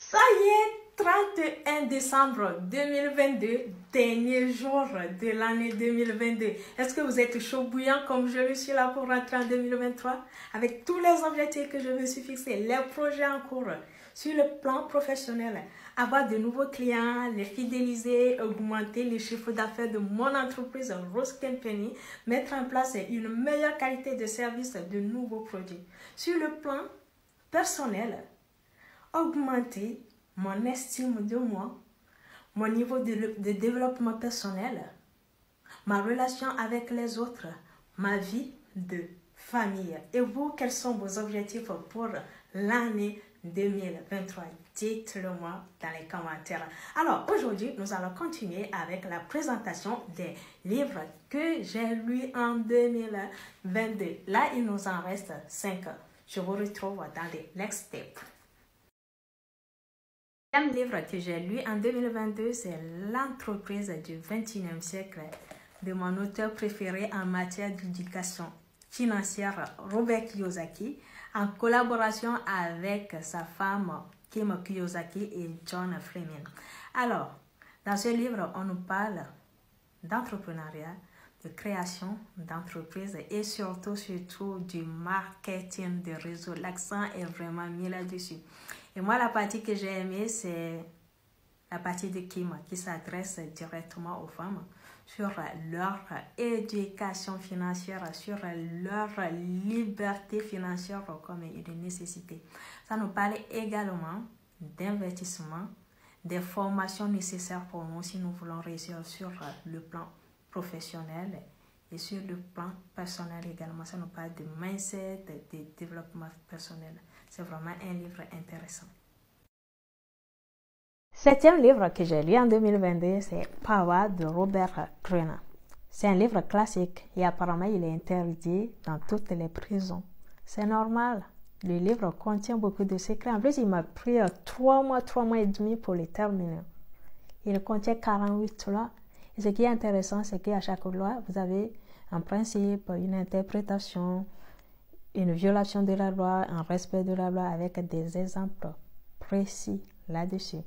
Ça y est, 31 décembre 2022, dernier jour de l'année 2022. Est-ce que vous êtes chaud bouillant comme je le suis là pour rentrer en 2023 avec tous les objectifs que je me suis fixés, les projets en cours sur le plan professionnel, avoir de nouveaux clients, les fidéliser, augmenter les chiffres d'affaires de mon entreprise Rose Company, mettre en place une meilleure qualité de service de nouveaux produits. Sur le plan personnel, augmenter mon estime de moi, mon niveau de développement personnel, ma relation avec les autres, ma vie de famille. Et vous, quels sont vos objectifs pour l'année 2023? Dites-le moi dans les commentaires. Alors, aujourd'hui, nous allons continuer avec la présentation des livres que j'ai lus en 2022. Là, il nous en reste 5. Je vous retrouve dans les next steps. Le deuxième livre que j'ai lu en 2022, c'est L'entreprise du XXIe siècle de mon auteur préféré en matière d'éducation financière, Robert Kiyosaki, en collaboration avec sa femme Kim Kiyosaki et John Fleming. Alors, dans ce livre, on nous parle d'entrepreneuriat, de création d'entreprise et surtout du marketing de réseau. L'accent est vraiment mis là-dessus. Et moi, la partie que j'ai aimée, c'est la partie de Kim qui s'adresse directement aux femmes sur leur éducation financière, sur leur liberté financière comme une nécessité. Ça nous parle également d'investissement, des formations nécessaires pour nous si nous voulons réussir sur le plan professionnel et sur le plan personnel également. Ça nous parle de mindset, de développement personnel. C'est vraiment un livre intéressant. Septième livre que j'ai lu en 2022, c'est Power de Robert Greene. C'est un livre classique et apparemment il est interdit dans toutes les prisons. C'est normal. Le livre contient beaucoup de secrets. En plus, il m'a pris 3 mois et demi pour le terminer. Il contient 48 lois. Et ce qui est intéressant, c'est qu'à chaque loi, vous avez un principe, une interprétation, une violation de la loi, un respect de la loi avec des exemples précis là-dessus.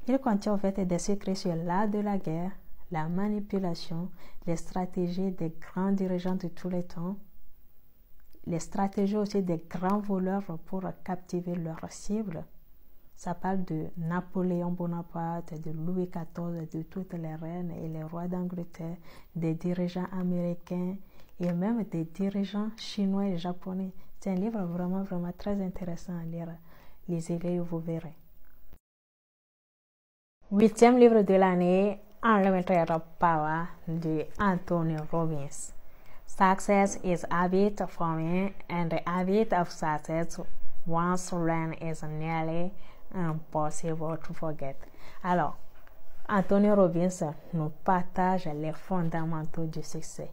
Il contient en fait des secrets sur l'art de la guerre, la manipulation, les stratégies des grands dirigeants de tous les temps, les stratégies aussi des grands voleurs pour captiver leurs cibles. Ça parle de Napoléon Bonaparte, de Louis XIV, de toutes les reines et les rois d'Angleterre, des dirigeants américains et même des dirigeants chinois et japonais. C'est un livre vraiment très intéressant à lire. Lisez-le et vous verrez. 8e livre de l'année, Unlimited Power de Anthony Robbins. Success is habit forming and the habit of success once learned is nearly impossible to forget. Alors, Anthony Robbins nous partage les fondamentaux du succès.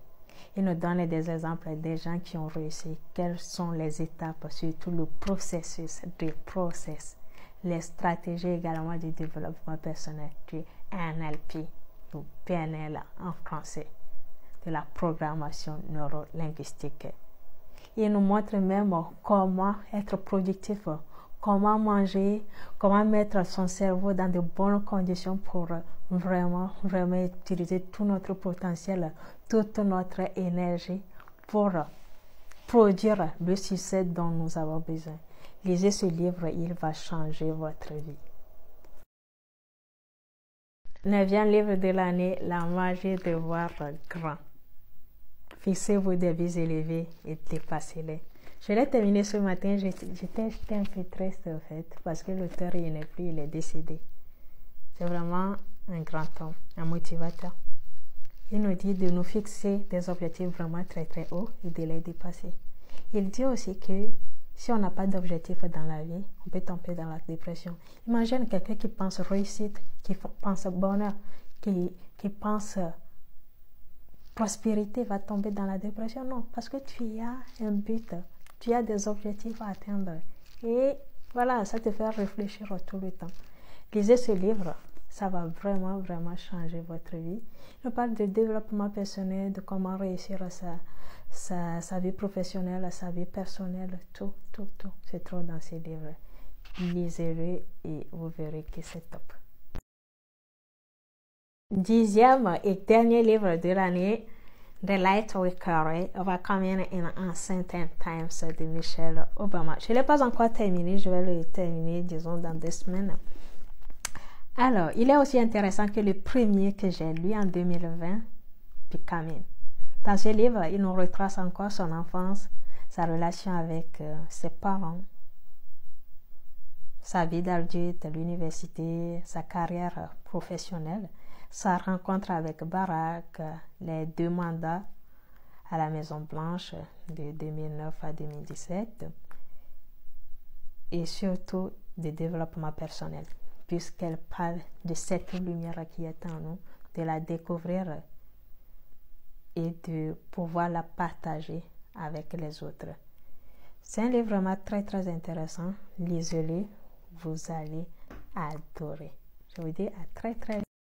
Il nous donne des exemples des gens qui ont réussi, quelles sont les étapes, surtout le processus, les stratégies également du développement personnel, du NLP, ou PNL en français, de la programmation neurolinguistique. Il nous montre même comment être productif, comment manger, comment mettre son cerveau dans de bonnes conditions pour vraiment utiliser tout notre potentiel, toute notre énergie pour produire le succès dont nous avons besoin. Lisez ce livre, il va changer votre vie. 9e livre de l'année, La magie de voir grand. Fixez-vous des buts élevés et dépassez-les. Je l'ai terminé ce matin, j'étais un peu triste en fait, parce que l'auteur il n'est plus, il est décédé. C'est vraiment un grand homme, un motivateur. Il nous dit de nous fixer des objectifs vraiment très hauts et de les dépasser. Il dit aussi que si on n'a pas d'objectif dans la vie, on peut tomber dans la dépression. Imagine quelqu'un qui pense réussite, qui pense bonheur, qui pense prospérité, va tomber dans la dépression. Non, parce que tu as un but, tu as des objectifs à atteindre. Et voilà, ça te fait réfléchir tout le temps. Lisez ce livre, ça va vraiment changer votre vie. Il parle de développement personnel, de comment réussir sa vie professionnelle, sa vie personnelle, tout. C'est trop dans ces livres. lisez-le et vous verrez que c'est top. 10e et dernier livre de l'année, The Light Will Carry, Overcoming in Uncertain Times de Michelle Obama. Je ne l'ai pas encore terminé, je vais le terminer, disons, dans 2 semaines. Alors, il est aussi intéressant que le premier que j'ai lu en 2020, Becoming. Dans ce livre, il nous retrace encore son enfance, sa relation avec ses parents, sa vie d'adulte, l'université, sa carrière professionnelle, sa rencontre avec Barack, les 2 mandats à la Maison-Blanche de 2009 à 2017 et surtout de développement personnel, puisqu'elle parle de cette lumière qui est en nous, de la découvrir et de pouvoir la partager avec les autres. C'est un livre vraiment très très intéressant. Lisez-le, vous allez adorer. Je vous dis à très très